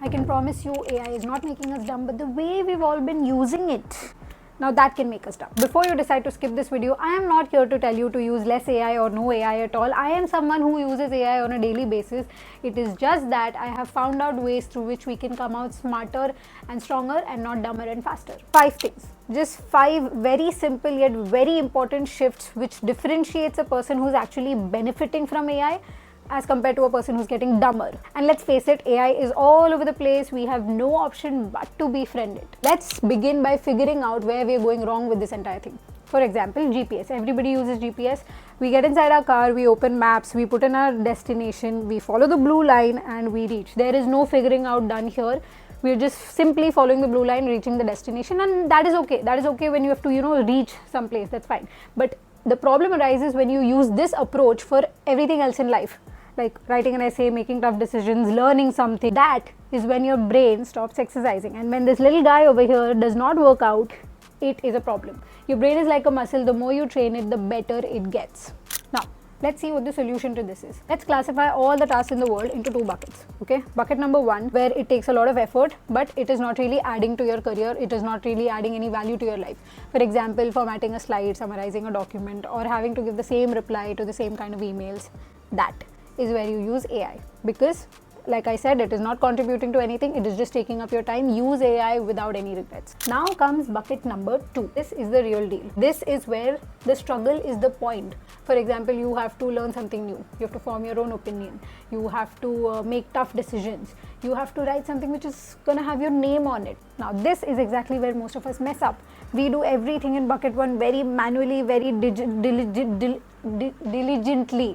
I can promise you AI is not making us dumb, but the way we've all been using it, now that can make us dumb. Before you decide to skip this video, I am not here to tell you to use less AI or no AI at all. I am someone who uses AI on a daily basis. It is just that I have found out ways through which we can come out smarter and stronger and not dumber and faster. 5 things. Just 5 very simple yet very important shifts which differentiates a person who's actually benefiting from AI as compared to a person who's getting dumber. And let's face it, AI is all over the place. We have no option but to befriend it. Let's begin by figuring out where we are going wrong with this entire thing. For example, GPS. Everybody uses GPS. We get inside our car, we open maps, we put in our destination, we follow the blue line and we reach. There is no figuring out done here. We're just simply following the blue line, reaching the destination, and that is okay. That is okay when you have to, reach someplace, that's fine. But the problem arises when you use this approach for everything else in life. Like writing an essay, making tough decisions, learning something. That is when your brain stops exercising. And when this little guy over here does not work out, it is a problem. Your brain is like a muscle. The more you train it, the better it gets. Now, let's see what the solution to this is. Let's classify all the tasks in the world into 2 buckets. Okay, bucket number 1, where it takes a lot of effort, but it is not really adding to your career. It is not really adding any value to your life. For example, formatting a slide, summarizing a document, or having to give the same reply to the same kind of emails. That is where you use AI, because like I said, it is not contributing to anything, it is just taking up your time. Use AI without any regrets. Now comes bucket number 2. This is the real deal. This is where the struggle is the point. For example, you have to learn something new, you have to form your own opinion, you have to make tough decisions, you have to write something which is gonna have your name on it. Now this is exactly where most of us mess up. We do everything in bucket 1 very manually, very diligently.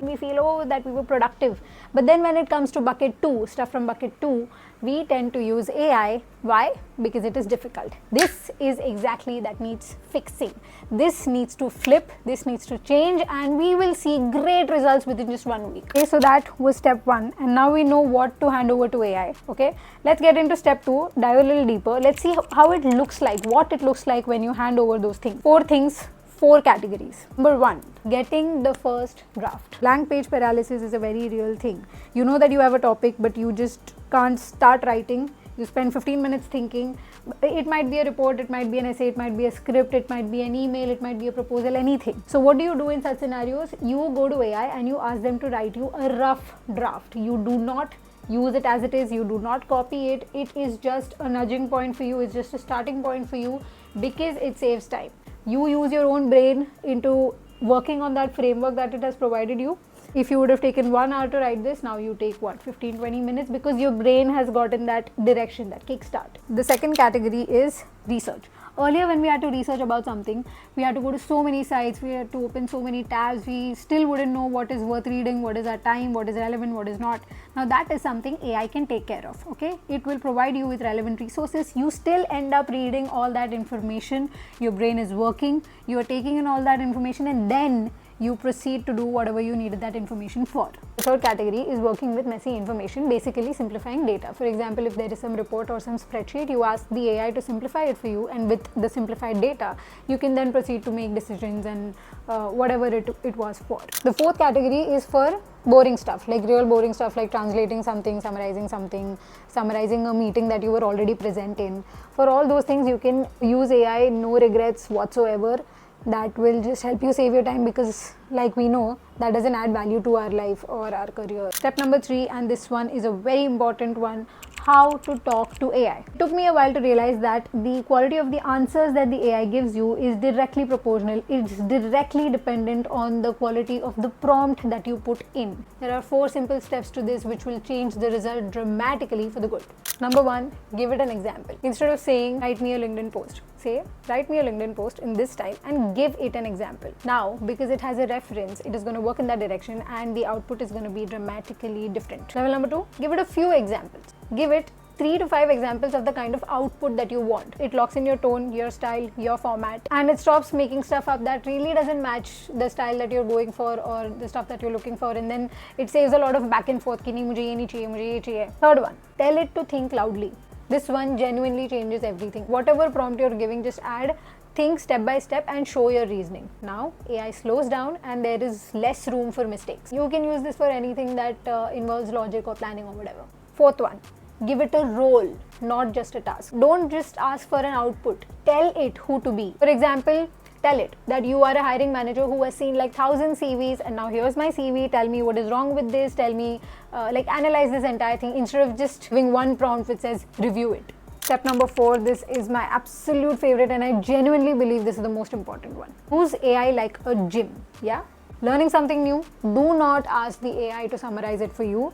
We feel, that we were productive. But then when it comes to bucket 2, stuff from bucket 2, we tend to use AI. Why? Because it is difficult. This is exactly that needs fixing. This needs to flip, this needs to change, and we will see great results within just 1 week. Okay, so that was step 1, and now we know what to hand over to AI. Okay, let's get into step 2, dive a little deeper. Let's see how it looks like, what it looks like when you hand over those things. 4 things. 4 categories. Number 1, getting the first draft. Blank page paralysis is a very real thing. You know that you have a topic, but you just can't start writing. You spend 15 minutes thinking. It might be a report, it might be an essay, it might be a script, it might be an email, it might be a proposal, anything. So what do you do in such scenarios? You go to AI and you ask them to write you a rough draft. You do not use it as it is, you do not copy it. It is just a nudging point for you, it's just a starting point for you, because it saves time. You use your own brain into working on that framework that it has provided you. If you would have taken 1 hour to write this, now you take 15-20 minutes, because your brain has gotten that direction, that kickstart. The second category is research. Earlier, when we had to research about something, we had to go to so many sites, we had to open so many tabs, we still wouldn't know what is worth reading, what is our time, what is relevant, what is not. Now that is something AI can take care of. Okay, it will provide you with relevant resources. You still end up reading all that information, your brain is working, you are taking in all that information, and then you proceed to do whatever you needed that information for. The third category is working with messy information, basically simplifying data. For example, if there is some report or some spreadsheet, you ask the AI to simplify it for you, and with the simplified data, you can then proceed to make decisions and whatever it was for. The fourth category is for boring stuff, like real boring stuff, like translating something, summarizing a meeting that you were already present in. For all those things, you can use AI, no regrets whatsoever. That will just help you save your time, because like we know, that doesn't add value to our life or our career. Step number 3, and this one is a very important one, how to talk to AI. It took me a while to realize that the quality of the answers that the AI gives you is directly proportional. It's directly dependent on the quality of the prompt that you put in. There are 4 simple steps to this which will change the result dramatically for the good. Number 1, give it an example. Instead of saying, write me a LinkedIn post, say, write me a LinkedIn post in this style, and give it an example. Now, because it has a reference, it is going to work in that direction, and the output is going to be dramatically different. Level number 2, give it a few examples. Give it 3 to 5 examples of the kind of output that you want. It locks in your tone, your style, your format, and it stops making stuff up that really doesn't match the style that you're going for or the stuff that you're looking for, and then it saves a lot of back and forth. Third one, tell it to think loudly. This one genuinely changes everything. Whatever prompt you're giving, just add, think step by step, and show your reasoning. Now AI slows down and there is less room for mistakes. You can use this for anything that involves logic or planning or whatever. Fourth one, Give it a role, not just a task. Don't just ask for an output. Tell it who to be. For example, tell it that you are a hiring manager who has seen like 1,000 CVs, and now here's my CV. Tell me what is wrong with this. Tell me, analyze this entire thing, instead of just giving one prompt which says review it. Step number 4, this is my absolute favorite, and I genuinely believe this is the most important one. Use AI like a gym. Yeah? Learning something new, do not ask the AI to summarize it for you.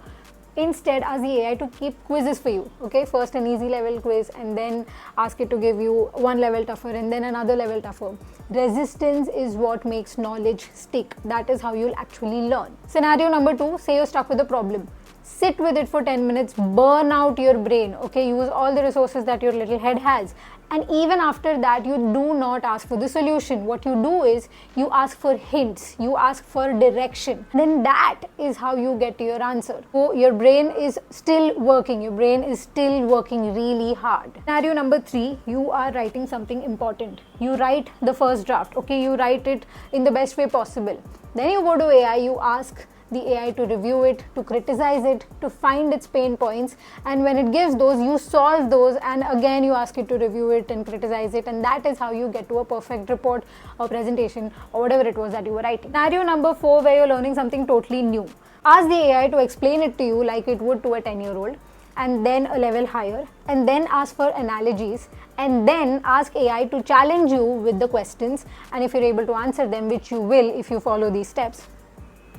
Instead, ask the AI to keep quizzes for you. Okay, first an easy level quiz, and then ask it to give you one level tougher, and then another level tougher. Resistance is what makes knowledge stick. That is how you'll actually learn. Scenario number 2, say you're stuck with a problem. Sit with it for 10 minutes, burn out your brain, okay? Use all the resources that your little head has. And even after that, you do not ask for the solution. What you do is, you ask for hints, you ask for direction. Then that is how you get to your answer. So your brain is still working, really hard. Scenario number 3, you are writing something important. You write the first draft, okay? You write it in the best way possible. Then you go to AI, you ask the AI to review it, to criticize it, to find its pain points, and when it gives those, you solve those, and again you ask it to review it and criticize it, and that is how you get to a perfect report or presentation or whatever it was that you were writing. Scenario number 4, where you're learning something totally new. Ask the AI to explain it to you like it would to a 10-year-old, and then a level higher, and then ask for analogies, and then ask AI to challenge you with the questions, and if you're able to answer them, which you will if you follow these steps,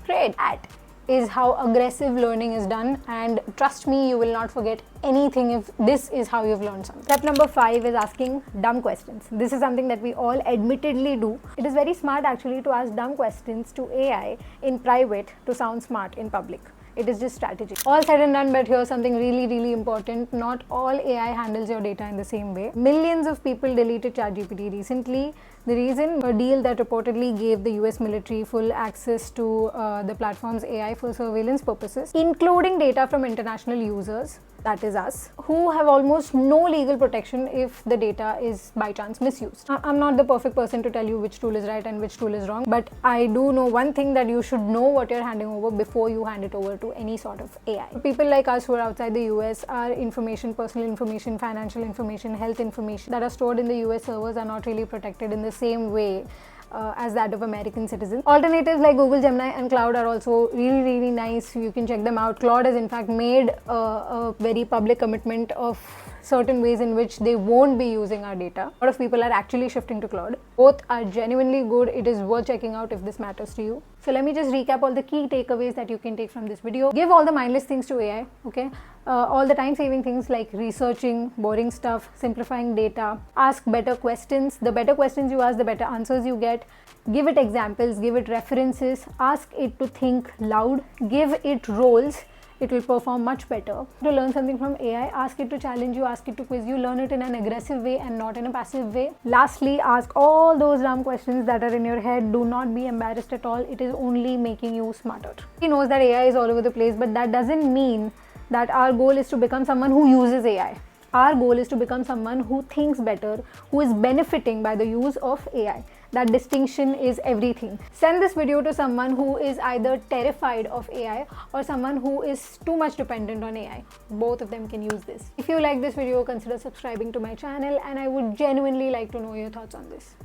great. That is how aggressive learning is done, and trust me, you will not forget anything if this is how you've learned something. Step number 5 is asking dumb questions. This is something that we all admittedly do. It is very smart actually to ask dumb questions to AI in private to sound smart in public. It is just strategy. All said and done, but here's something really important. Not all AI handles your data in the same way. Millions of people deleted ChatGPT recently. The reason, a deal that reportedly gave the US military full access to the platform's AI for surveillance purposes, including data from international users, that is us, who have almost no legal protection if the data is by chance misused. I'm not the perfect person to tell you which tool is right and which tool is wrong, but I do know one thing, that you should know what you're handing over before you hand it over to any sort of AI. People like us who are outside the US, our information, personal information, financial information, health information that are stored in the US servers are not really protected in the same way as that of American citizens. Alternatives like Google, Gemini and Cloud are also really nice. You can check them out. Cloud has in fact made a very public commitment of certain ways in which they won't be using our data. A lot of people are actually shifting to Cloud. Both are genuinely good. It is worth checking out if this matters to you. So let me just recap all the key takeaways that you can take from this video. Give all the mindless things to AI, okay? All the time-saving things like researching, boring stuff, simplifying data. Ask better questions. The better questions you ask, the better answers you get. Give it examples, give it references. Ask it to think loud. Give it roles. It will perform much better. To learn something from AI, ask it to challenge you, ask it to quiz you, learn it in an aggressive way and not in a passive way. Lastly, ask all those dumb questions that are in your head. Do not be embarrassed at all. It is only making you smarter. He knows that AI is all over the place, but that doesn't mean that our goal is to become someone who uses AI. Our goal is to become someone who thinks better, who is benefiting by the use of AI. That distinction is everything. Send this video to someone who is either terrified of AI or someone who is too much dependent on AI. Both of them can use this. If you like this video, consider subscribing to my channel, and I would genuinely like to know your thoughts on this.